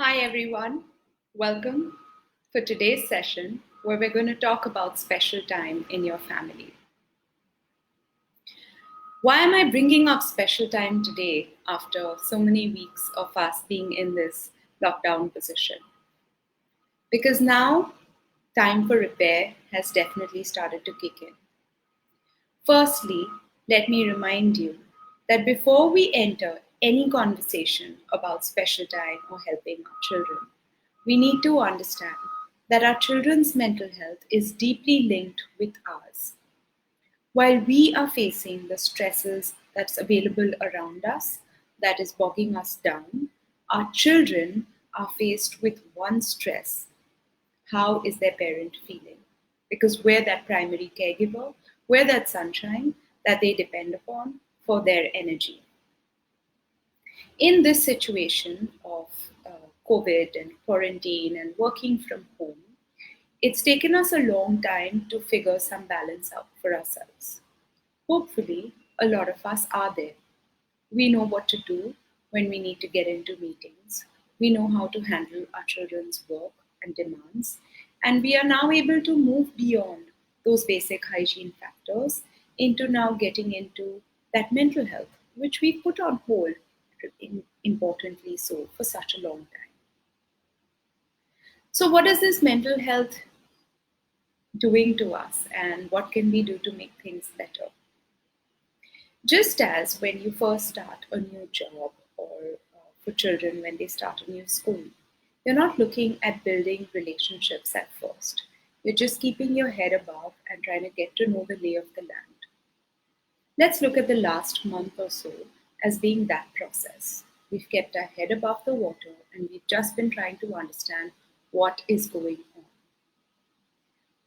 Hi, everyone. Welcome for today's session where we're going to talk about special time in your family. Why am I bringing up special time today after so many weeks of us being in this lockdown position? Because now time for repair has definitely started to kick in. Firstly, let me remind you that before we enter any conversation about special time or helping our children, we need to understand that our children's mental health is deeply linked with ours. While we are facing the stresses that's available around us, that is bogging us down, our children are faced with one stress: how is their parent feeling? Because we're that primary caregiver, we're that sunshine that they depend upon for their energy. In this situation of COVID and quarantine and working from home, it's taken us a long time to figure some balance out for ourselves. Hopefully, a lot of us are there. We know what to do when we need to get into meetings. We know how to handle our children's work and demands. And we are now able to move beyond those basic hygiene factors into now getting into that mental health, which we put on hold, importantly so, for such a long time. So, what is this mental health doing to us, and what can we do to make things better? Just as when you first start a new job or for children when they start a new school, you're not looking at building relationships at first. You're just keeping your head above and trying to get to know the lay of the land. Let's look at the last month or so as being that process. We've kept our head above the water and we've just been trying to understand what is going on.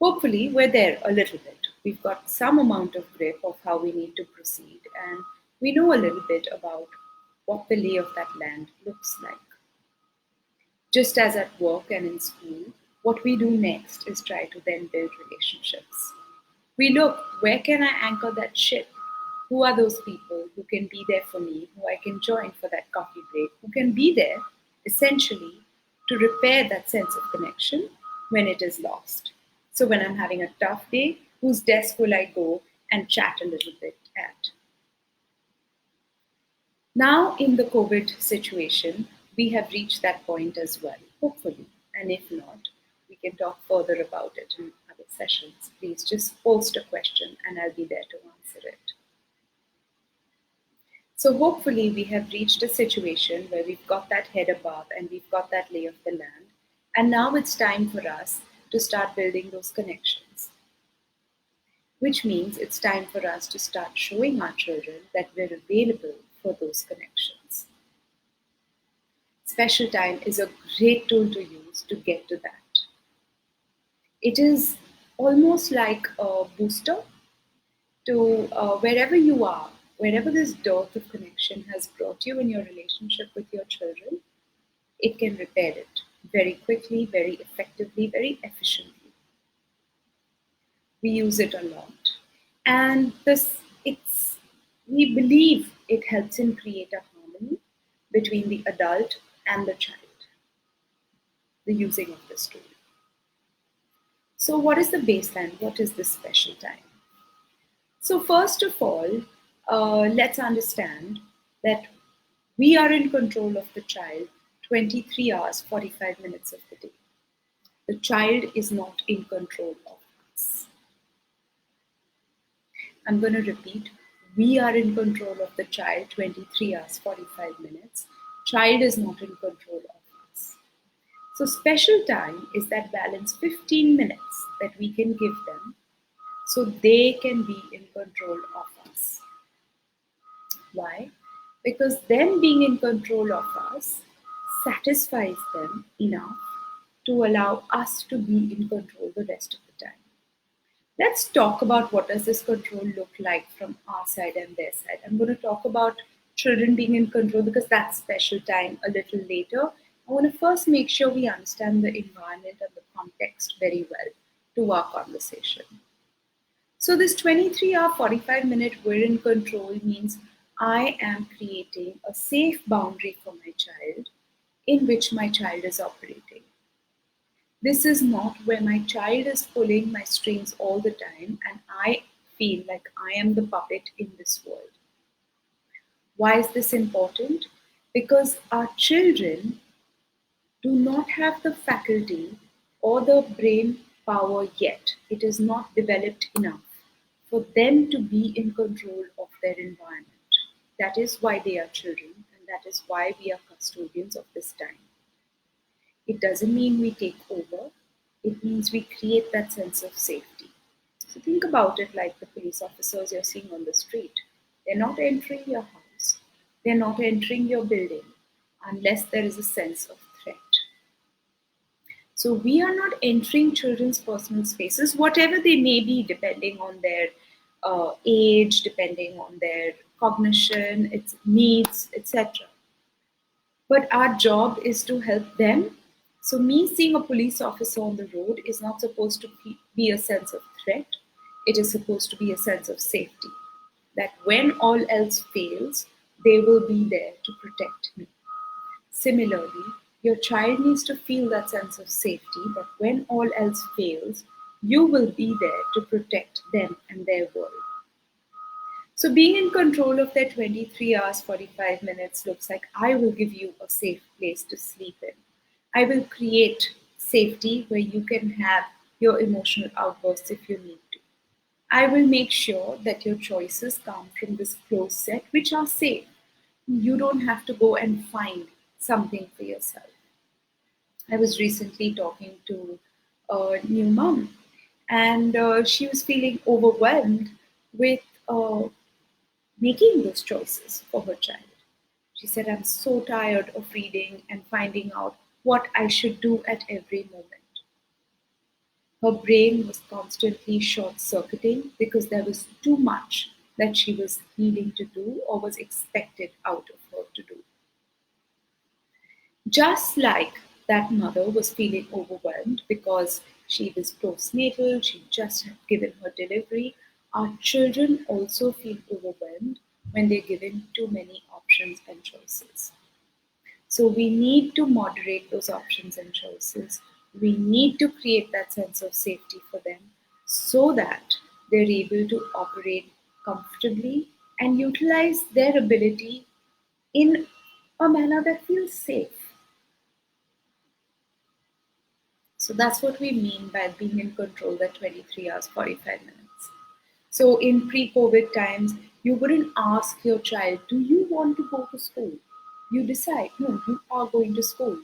Hopefully, we're there a little bit. We've got some amount of grip of how we need to proceed, and we know a little bit about what the lay of that land looks like. Just as at work and in school, what we do next is try to then build relationships. We look, where can I anchor that ship? Who are those people who can be there for me, who I can join for that coffee break, who can be there essentially to repair that sense of connection when it is lost? So when I'm having a tough day, whose desk will I go and chat a little bit at? Now, in the COVID situation, we have reached that point as well, hopefully. And if not, we can talk further about it in other sessions. Please just post a question and I'll be there to answer it. So, hopefully, we have reached a situation where we've got that head above and we've got that lay of the land. And now it's time for us to start building those connections, which means it's time for us to start showing our children that we're available for those connections. Special time is a great tool to use to get to that. It is almost like a booster to wherever you are, wherever this dearth of connection has brought you in your relationship with your children, it can repair it very quickly, very effectively, very efficiently. We use it a lot. And we believe it helps in create a harmony between the adult and the child, the using of this tool. So what is the baseline? What is this special time? So first of all, let's understand that we are in control of the child 23 hours, 45 minutes of the day. The child is not in control of us. I'm going to repeat. We are in control of the child 23 hours, 45 minutes. Child is not in control of us. So special time is that balance 15 minutes that we can give them so they can be in control of us. Why? Because them being in control of us satisfies them enough to allow us to be in control the rest of the time. Let's talk about what does this control look like from our side and their side. I'm going to talk about children being in control because that's special time a little later. I want to first make sure we understand the environment and the context very well to our conversation. So this 23-hour, 45-minute we're in control means I am creating a safe boundary for my child in which my child is operating. This is not where my child is pulling my strings all the time and I feel like I am the puppet in this world. Why is this important? Because our children do not have the faculty or the brain power yet. It is not developed enough for them to be in control of their environment. That is why they are children, and that is why we are custodians of this time. It doesn't mean we take over, it means we create that sense of safety. So think about it like the police officers you're seeing on the street. They're not entering your house, they're not entering your building unless there is a sense of threat. So we are not entering children's personal spaces, whatever they may be, depending on their age, depending on their cognition, its needs, etc. But our job is to help them. So me seeing a police officer on the road is not supposed to be a sense of threat. It is supposed to be a sense of safety. That when all else fails, they will be there to protect me. Similarly, your child needs to feel that sense of safety that when all else fails, you will be there to protect them and their world. So, being in control of their 23 hours, 45 minutes looks like I will give you a safe place to sleep in. I will create safety where you can have your emotional outbursts if you need to. I will make sure that your choices come from this closed set, which are safe. You don't have to go and find something for yourself. I was recently talking to a new mom, and she was feeling overwhelmed with making those choices for her child. She said, I'm so tired of reading and finding out what I should do at every moment. Her brain was constantly short circuiting because there was too much that she was needing to do or was expected out of her to do. Just like that mother was feeling overwhelmed because she was postnatal, she just had given her delivery, our children also feel overwhelmed when they're given too many options and choices. So we need to moderate those options and choices. We need to create that sense of safety for them so that they're able to operate comfortably and utilize their ability in a manner that feels safe. So that's what we mean by being in control at 23 hours, 45 minutes. So in pre-COVID times, you wouldn't ask your child, do you want to go to school? You decide, no, you are going to school.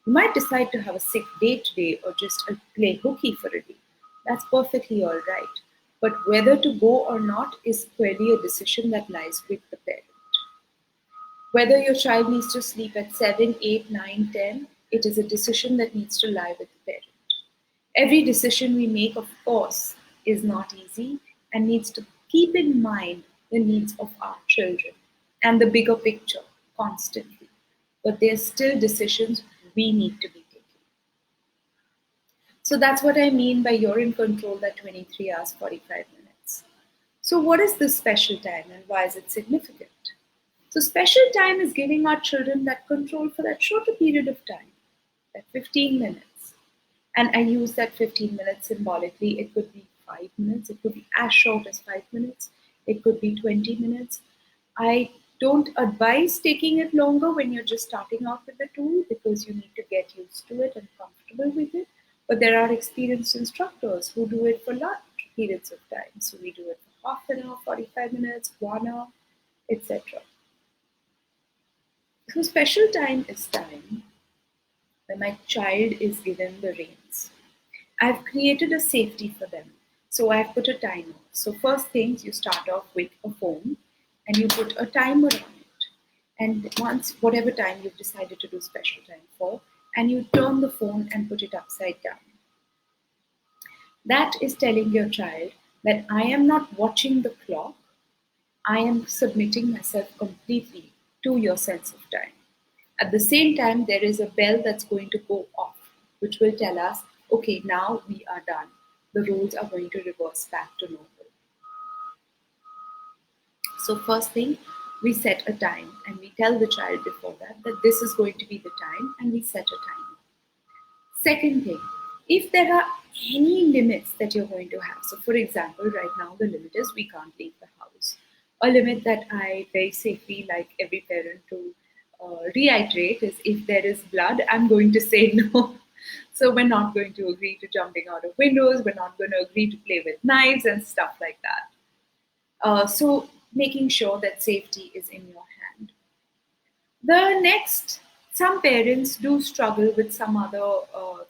You might decide to have a sick day today or just play hooky for a day. That's perfectly all right. But whether to go or not is clearly a decision that lies with the parent. Whether your child needs to sleep at 7, 8, 9, 10, it is a decision that needs to lie with the parent. Every decision we make, of course, is not easy and needs to keep in mind the needs of our children and the bigger picture constantly. But there's still decisions we need to be taking. So that's what I mean by you're in control that 23 hours, 45 minutes. So, what is this special time and why is it significant? So, special time is giving our children that control for that shorter period of time, that 15 minutes. And I use that 15 minutes symbolically. It could be 5 minutes, it could be as short as 5 minutes, it could be 20 minutes. I don't advise taking it longer when you're just starting out with the tool because you need to get used to it and comfortable with it. But there are experienced instructors who do it for large periods of time. So we do it for half an hour, 45 minutes, 1 hour, etc. So special time is time when my child is given the reins. I've created a safety for them. So I've put a timer. So first things you start off with a phone and you put a timer on it. And once whatever time you've decided to do special time for, and you turn the phone and put it upside down. That is telling your child that I am not watching the clock. I am submitting myself completely to your sense of time. At the same time, there is a bell that's going to go off, which will tell us, okay, now we are done. The roles are going to reverse back to normal. So, first thing, We set a time and we tell the child before that this is going to be the time, and we set a time. Second thing, if there are any limits that you're going to have, so for example, right now the limit is we can't leave the house. A limit that I very safely like every parent to reiterate is if there is blood, I'm going to say no. So we're not going to agree to jumping out of windows, we're not going to agree to play with knives and stuff like that. So making sure that safety is in your hand. The next, some parents do struggle with some other,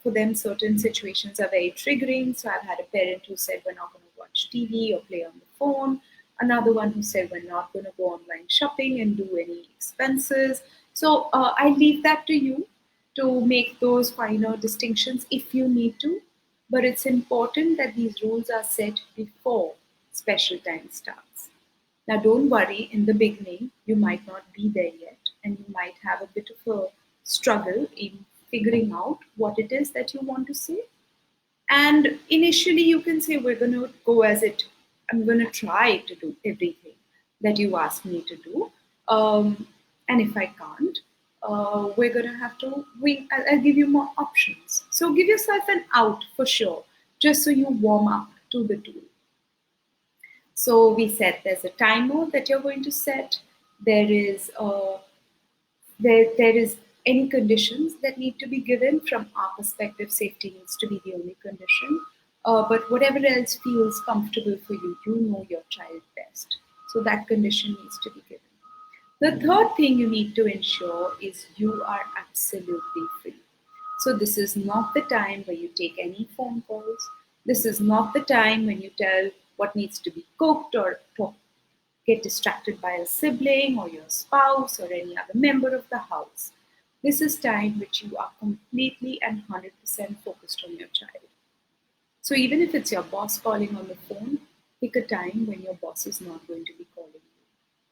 for them, certain situations are very triggering. So I've had a parent who said, we're not going to watch TV or play on the phone. Another one who said, we're not going to go online shopping and do any expenses. So I leave that to you to make those finer distinctions if you need to. But it's important that these rules are set before special time starts. Now, don't worry, in the beginning, you might not be there yet, and you might have a bit of a struggle in figuring out what it is that you want to say. And initially, you can say, we're going to go as it, I'm going to try to do everything that you ask me to do. And if I can't, we're going to have to, I'll give you more options. So give yourself an out for sure, just so you warm up to the tool. So we set there's a timer that you're going to set. There is there is any conditions that need to be given. From our perspective, safety needs to be the only condition. But whatever else feels comfortable for you, you know your child best. So that condition needs to be given. The third thing you need to ensure is you are absolutely free. So this is not the time where you take any phone calls. This is not the time when you tell what needs to be cooked or get distracted by a sibling or your spouse or any other member of the house. This is time which you are completely and 100% focused on your child. So even if it's your boss calling on the phone, pick a time when your boss is not going to be calling you.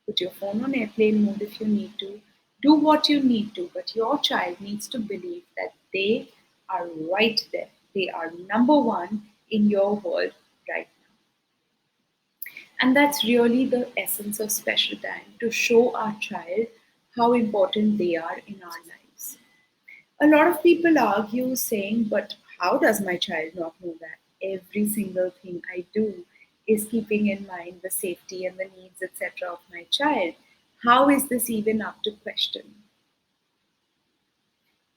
Put your phone on airplane mode if you need to. Do what you need to, but your child needs to believe that they are right there. They are number one in your world right now. And that's really the essence of special time, to show our child how important they are in our lives. A lot of people argue saying, but how does my child not know that? Every single thing I do is keeping in mind the safety and the needs, etc., of my child. How is this even up to question?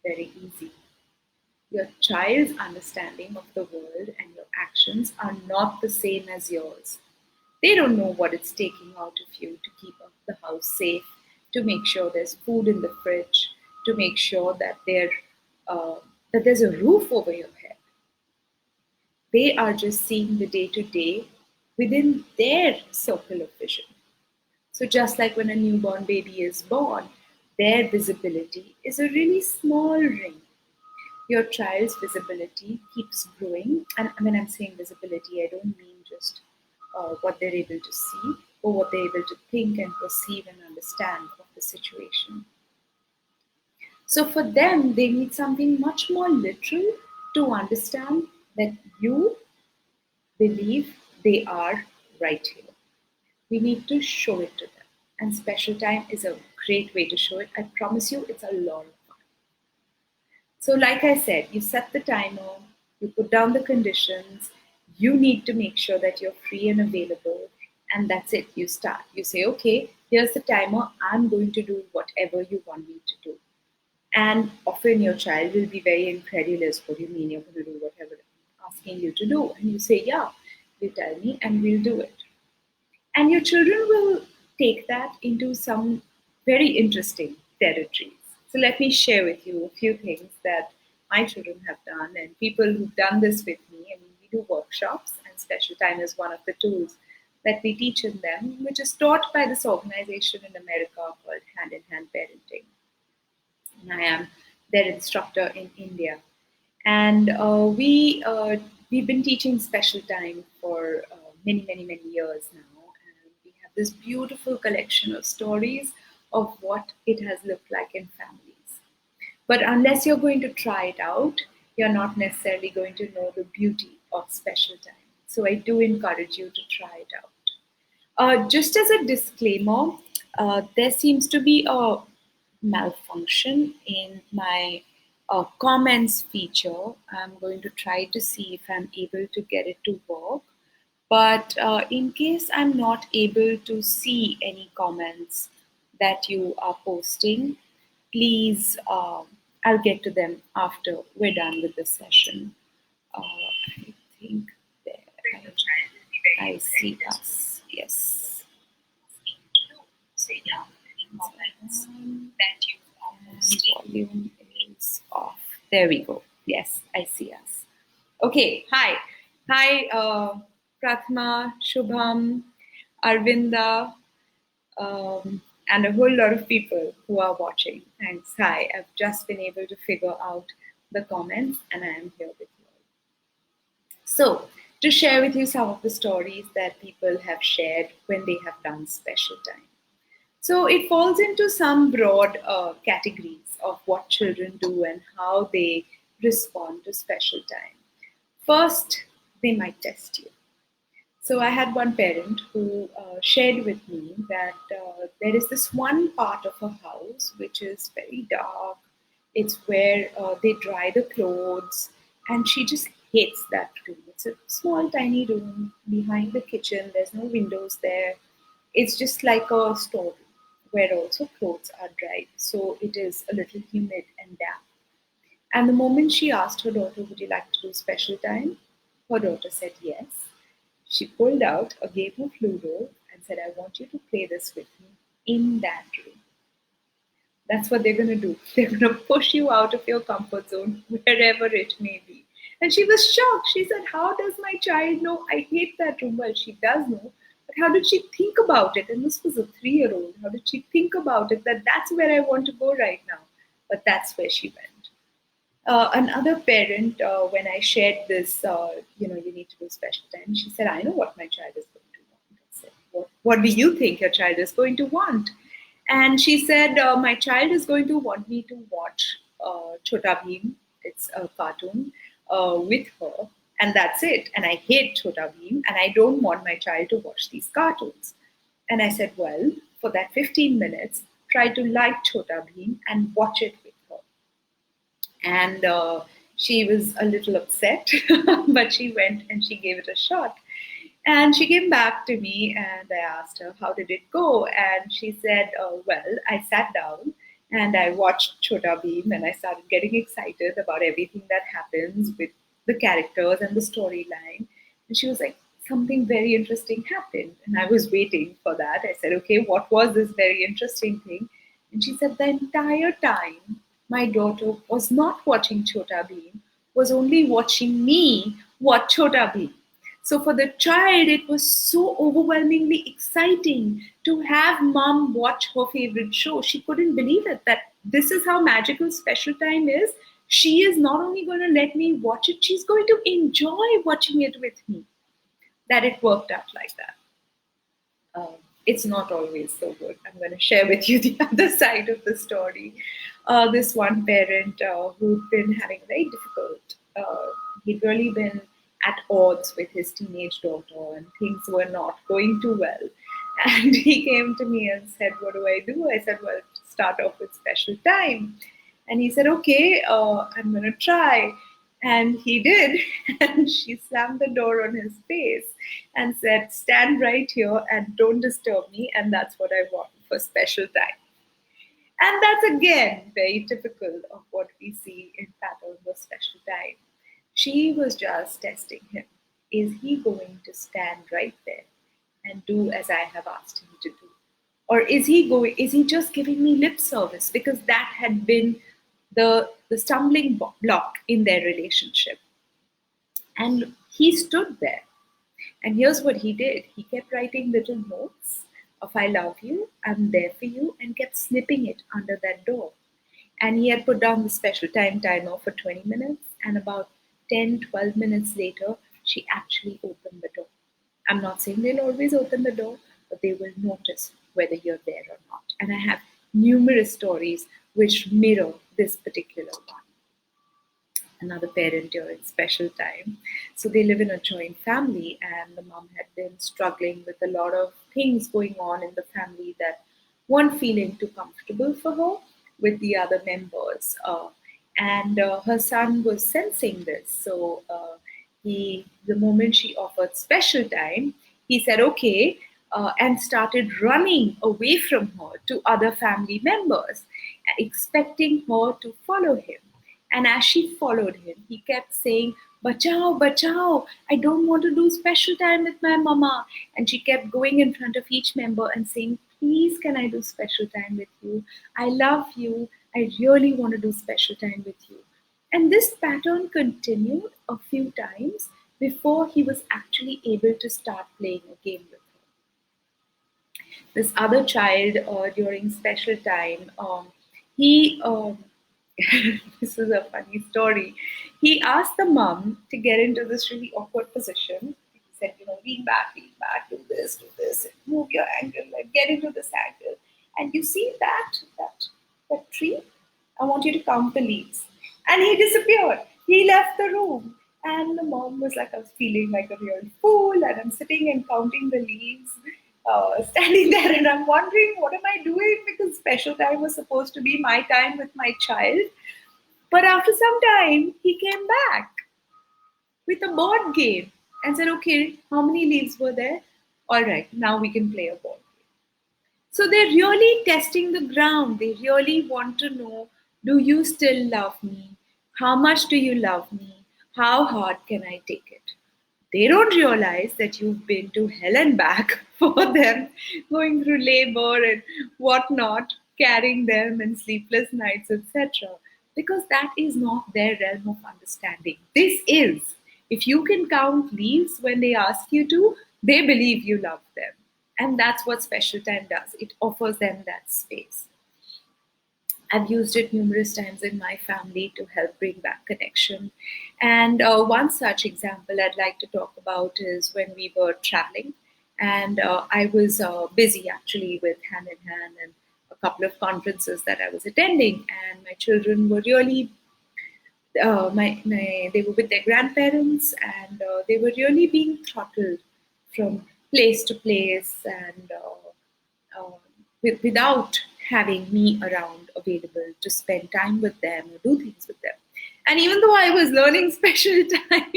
Very easy. Your child's understanding of the world and your actions are not the same as yours. They don't know what it's taking out of you to keep up the house safe, to make sure there's food in the fridge, to make sure that uh, that there's a roof over your head. They are just seeing the day to day within their circle of vision. So just like when a newborn baby is born, their visibility is a really small ring. Your child's visibility keeps growing. And when I'm saying visibility, I don't mean just what they're able to see, or what they're able to think and perceive and understand of the situation. So for them, they need something much more literal to understand that you believe they are right here. We need to show it to them. And special time is a great way to show it. I promise you, it's a lot of fun. So, like I said, you set the timer, you put down the conditions, you need to make sure that you're free and available, and that's it. You start. You say, okay, here's the timer, I'm going to do whatever you want me to do. And often your child will be very incredulous. What do you mean you're going to do whatever I'm asking you to do? And you say, yeah, you tell me, and we'll do it. And your children will take that into some very interesting territories. So let me share with you a few things that my children have done and people who've done this with me. I mean, we do workshops, and special time is one of the tools that we teach in them, which is taught by this organization in America called Hand in Hand Parenting. And I am their instructor in India. And we've been teaching special time for many years now, and we have this beautiful collection of stories of what it has looked like in families. But unless you're going to try it out, you're not necessarily going to know the beauty of special time. So I do encourage you to try it out. Just as a disclaimer, There seems to be a malfunction in my comments feature. I'm going to try to see if I'm able to get it to work. But in case I'm not able to see any comments that you are posting, please, I'll get to them after we're done with this session. I think there I see us. Yes. Volume is off. There we go. Yes, I see us. Okay. Hi. Hi, Prathma, Shubham, Arvinda, and a whole lot of people who are watching. Thanks. Hi. I've just been able to figure out the comments and I am here with you. So, to share with you some of the stories that people have shared when they have done special time. So it falls into some broad categories of what children do and how they respond to special time. First, they might test you. So I had one parent who shared with me that there is this one part of a house which is very dark. It's where they dry the clothes, and she just hates that room. It's a small, tiny room behind the kitchen. There's no windows there. It's just like a storeroom where also clothes are dried. So it is a little humid and damp. And the moment she asked her daughter, "Would you like to do special time?" her daughter said yes. She pulled out a game of Ludo and said, "I want you to play this with me in that room." That's what they're going to do. They're going to push you out of your comfort zone, wherever it may be. And she was shocked. She said, "How does my child know I hate that room?" Well, she does know. But how did she think about it? And this was a 3-year-old. How did she think about it that that's where I want to go right now? But that's where she went. Another parent, when I shared this, you need to do special time, she said, "I know what my child is going to want." I said, what do you think your child is going to want? And she said, "My child is going to want me to watch Chota Bheem. It's a cartoon with her, and that's it. And I hate Chota Bheem, and I don't want my child to watch these cartoons." And I said, "Well, for that 15 minutes, try to like Chota Bheem and watch it with her." And she was a little upset, but she went and she gave it a shot. And she came back to me and I asked her, "How did it go?" And she said, "Well, I sat down and I watched Chota Bheem and I started getting excited about everything that happens with the characters and the storyline." And she was like, "Something very interesting happened." And I was waiting for that. I said, "Okay, what was this very interesting thing?" And she said, "The entire time my daughter was not watching Chota Bheem, was only watching me watch Chota Bheem." So for the child, it was so overwhelmingly exciting to have mom watch her favorite show. She couldn't believe it that this is how magical special time is. She is not only going to let me watch it, she's going to enjoy watching it with me. That it worked out like that. It's not always so good. I'm going to share with you the other side of the story. This one parent who'd been having a very difficult, he'd really been at odds with his teenage daughter and things were not going too well. And he came to me and said, "What do I do?" I said, "Well, start off with special time." And he said, "Okay, I'm going to try." And he did. And she slammed the door on his face and said, "Stand right here and don't disturb me." And that's what I want for special time. And that's again very typical of what we see in patterns of special time. She was just testing him. Is he going to stand right there and do as I have asked him to do? Or is he just giving me lip service? Because that had been the stumbling block in their relationship. And he stood there. And here's what he did. He kept writing little notes of "I love you, I'm there for you," and kept snipping it under that door. And he had put down the special time timer for 20 minutes. And about 10, 12 minutes later, she actually opened the door. I'm not saying they'll always open the door, but they will notice whether you're there or not. And I have numerous stories which mirror this particular one. Another parent during special time. So they live in a joint family, and the mom had been struggling with a lot of things going on in the family that weren't feeling too comfortable for her with the other members. And her son was sensing this. So the moment she offered special time, he said, okay, and started running away from her to other family members, expecting her to follow him. And as she followed him, he kept saying, Bachao, Bachao, I don't want to do special time with my mama. And she kept going in front of each member and saying, please, can I do special time with you? I love you. I really want to do special time with you. And this pattern continued a few times before he was actually able to start playing a game with her. This other child during special time, he this is a funny story. He asked the mom to get into this really awkward position. He said, lean back, do this, and move your ankle, like get into this angle. And you see that tree? I want you to count the leaves. And he disappeared. He left the room. And the mom was like, I was feeling like a real fool, and I'm sitting and counting the leaves, standing there, and I'm wondering, what am I doing? Because special time was supposed to be my time with my child. But after some time, he came back with a board game and said, okay, how many leaves were there? All right, now we can play a board game. So they're really testing the ground. They really want to know, do you still love me? How much do you love me? How hard can I take it? They don't realize that you've been to hell and back for them, going through labor and whatnot, carrying them and sleepless nights, etc. Because that is not their realm of understanding. This is. If you can count leaves when they ask you to, they believe you love them. And that's what special time does. It offers them that space. I've used it numerous times in my family to help bring back connection. And one such example I'd like to talk about is when we were traveling. And I was busy actually with Hand in Hand and a couple of conferences that I was attending. And my children were really, they were with their grandparents, and they were really being throttled from place to place, and without having me around available to spend time with them or do things with them. And even though I was learning special time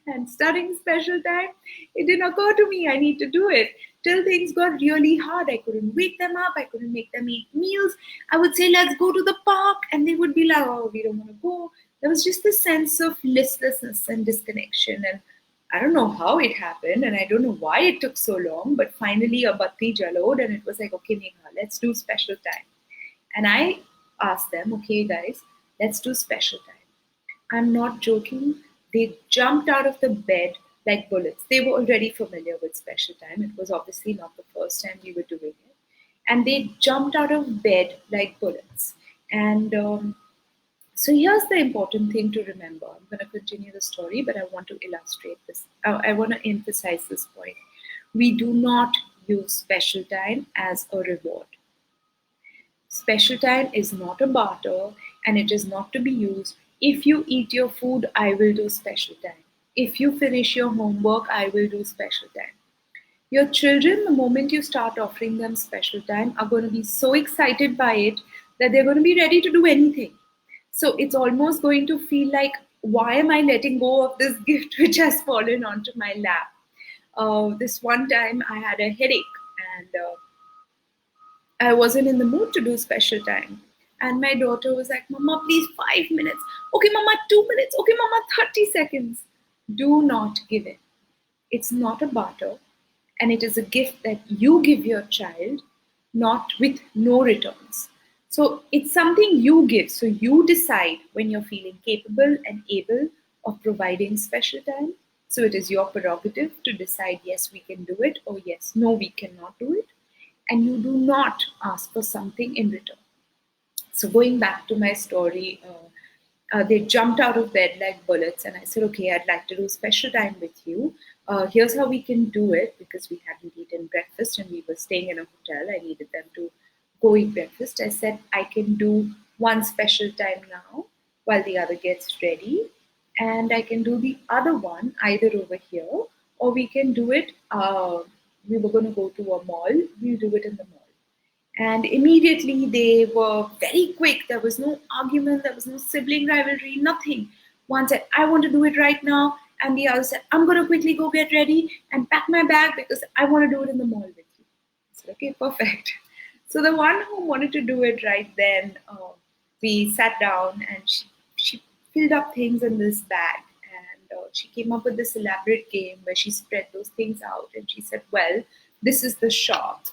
and studying special time, it didn't occur to me I need to do it till things got really hard. I couldn't wake them up. I couldn't make them eat meals. I would say, let's go to the park. And they would be like, oh, we don't want to go. There was just this sense of listlessness and disconnection. And I don't know how it happened, and I don't know why it took so long, but finally a batti jalod, and it was like, okay, Megha, let's do special time. And I asked them, okay, guys, let's do special time. I'm not joking. They jumped out of the bed like bullets. They were already familiar with special time. It was obviously not the first time we were doing it. And they jumped out of bed like bullets. And so here's the important thing to remember. I'm going to continue the story, but I want to illustrate this. I want to emphasize this point. We do not use special time as a reward. Special time is not a barter, and it is not to be used. If you eat your food, I will do special time. If you finish your homework, I will do special time. Your children, the moment you start offering them special time, are going to be so excited by it that they're going to be ready to do anything. So it's almost going to feel like, why am I letting go of this gift which has fallen onto my lap? This one time I had a headache, and I wasn't in the mood to do special time. And my daughter was like, Mama, please, 5 minutes. Okay, Mama, 2 minutes. Okay, Mama, 30 seconds. Do not give it. It's not a barter, and it is a gift that you give your child, not with no returns. So it's something you give. So you decide when you're feeling capable and able of providing special time. So it is your prerogative to decide, yes, we can do it, or yes, no, we cannot do it. And you do not ask for something in return. So going back to my story, they jumped out of bed like bullets, and I said, okay, I'd like to do special time with you. Here's how we can do it, because we hadn't eaten breakfast and we were staying in a hotel. I needed them to go eat breakfast. I said, I can do one special time now while the other gets ready, and I can do the other one either over here, or we can do it. We were going to go to a mall, we'll do it in the mall. And immediately they were very quick. There was no argument, there was no sibling rivalry, nothing. One said, I want to do it right now. And the other said, I'm going to quickly go get ready and pack my bag because I want to do it in the mall with you. I said, okay, perfect. So the one who wanted to do it right then, we sat down and she filled up things in this bag. And she came up with this elaborate game where she spread those things out. And she said, well, this is the shop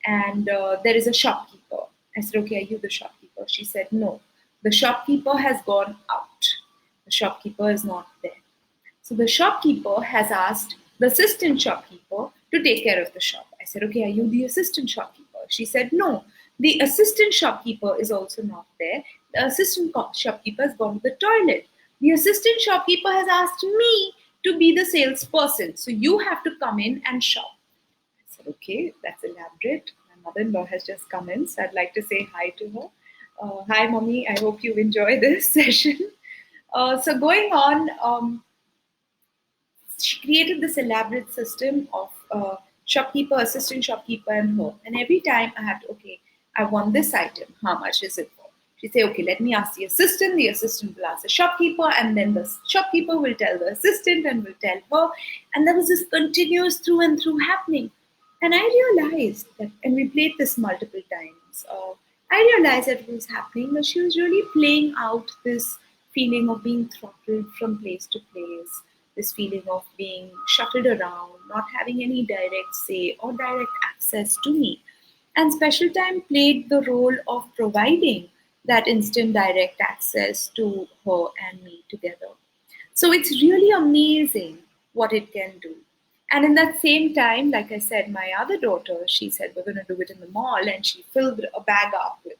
and there is a shopkeeper. I said, okay, are you the shopkeeper? She said, no, the shopkeeper has gone out. The shopkeeper is not there. So the shopkeeper has asked the assistant shopkeeper to take care of the shop. I said, okay, are you the assistant shopkeeper? She said, no, the assistant shopkeeper is also not there. The assistant shopkeeper has gone to the toilet. The assistant shopkeeper has asked me to be the salesperson. So you have to come in and shop. I said, okay, that's elaborate. My mother-in-law has just come in, so I'd like to say hi to her. Hi, mommy. I hope you enjoy this session. So going on, she created this elaborate system of shopkeeper, assistant shopkeeper, and her. And every time I had to, okay, I want this item. How much is it for? She say, okay, let me ask the assistant. The assistant will ask the shopkeeper, and then the shopkeeper will tell the assistant and will tell her. And there was this continuous through and through happening. And I realized that, and we played this multiple times. I realized that it was happening, that she was really playing out this feeling of being throttled from place to place, this feeling of being shuttled around, not having any direct say or direct access to me. And Special Time played the role of providing that instant direct access to her and me together. So it's really amazing what it can do. And in that same time, like I said, my other daughter, she said, we're going to do it in the mall. And she filled a bag up with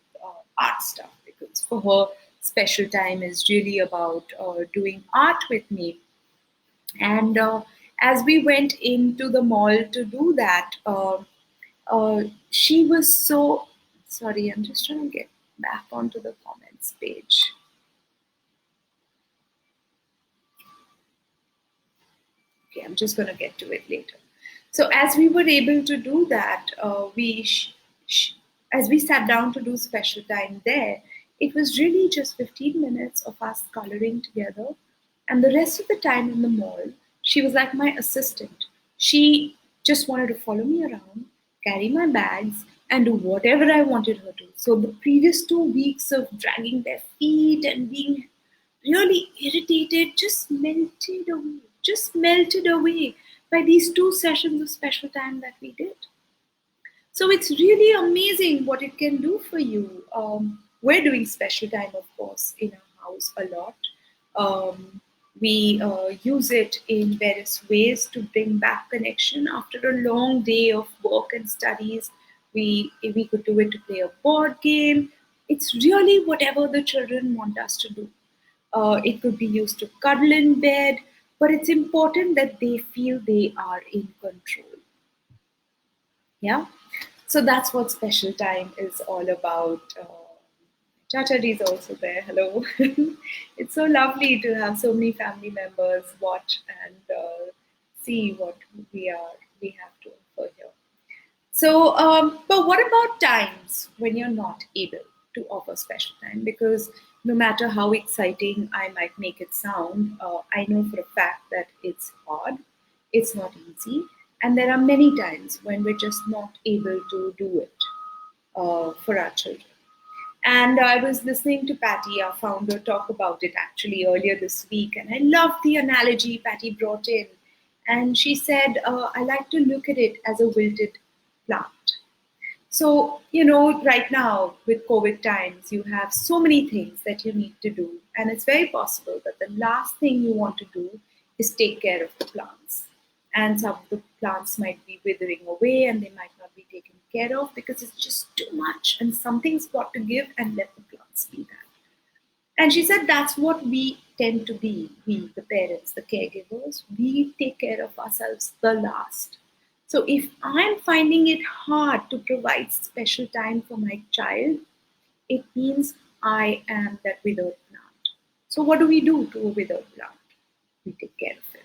art stuff because for her, Special Time is really about doing art with me. And as we went into the mall to do that, she was so sorry. I'm just trying to get back onto the comments page. Okay, I'm just going to get to it later. So as we were able to do that, as we sat down to do Special Time there, it was really just 15 minutes of us coloring together. And the rest of the time in the mall, she was like my assistant. She just wanted to follow me around, carry my bags, and do whatever I wanted her to. So the previous 2 weeks of dragging their feet and being really irritated just melted away by these 2 sessions of Special Time that we did. So it's really amazing what it can do for you. We're doing Special Time, of course, in our house a lot. We use it in various ways to bring back connection after a long day of work and studies. We could do it to play a board game. It's really whatever the children want us to do. It could be used to cuddle in bed, but it's important that they feel they are in control. Yeah. So that's what Special Time is all about. Chachaji is also there. Hello. It's so lovely to have so many family members watch and see what we have to offer here. So, but what about times when you're not able to offer Special Time? Because no matter how exciting I might make it sound, I know for a fact that it's hard, it's not easy, and there are many times when we're just not able to do it for our children. And I was listening to Patty, our founder, talk about it actually earlier this week. And I loved the analogy Patty brought in. And she said, I like to look at it as a wilted plant. So, right now with COVID times, you have so many things that you need to do. And it's very possible that the last thing you want to do is take care of the plants. And some of the plants might be withering away and they might not be taken care of because it's just too much and something's got to give and let the plants be that. And she said that's what we tend to be, we, the parents, the caregivers, we take care of ourselves the last. So if I'm finding it hard to provide Special Time for my child, it means I am that withered plant. So what do we do to a withered plant? We take care of it.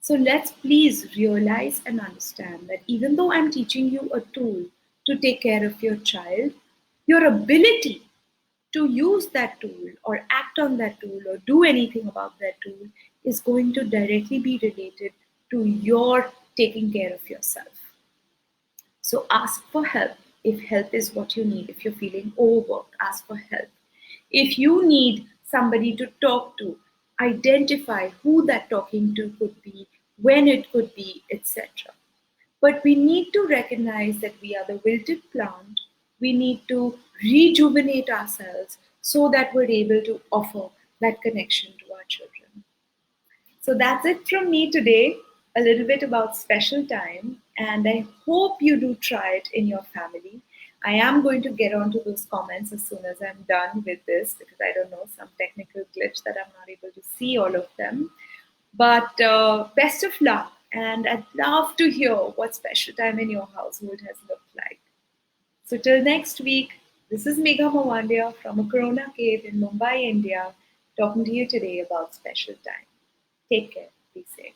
So let's please realize and understand that even though I'm teaching you a tool to take care of your child, your ability to use that tool or act on that tool or do anything about that tool is going to directly be related to your taking care of yourself. So ask for help if help is what you need. If you're feeling overworked, ask for help. If you need somebody to talk to, identify who that talking to could be, when it could be, etc. But we need to recognize that we are the wilted plant. We need to rejuvenate ourselves so that we're able to offer that connection to our children. So that's it from me today. A little bit about special time, and I hope you do try it in your family. I am going to get onto those comments as soon as I'm done with this because I don't know, some technical glitch that I'm not able to see all of them. But best of luck, and I'd love to hear what special time in your household has looked like. So, till next week, this is Megha Mawandia from a Corona cave in Mumbai, India, talking to you today about special time. Take care. Be safe.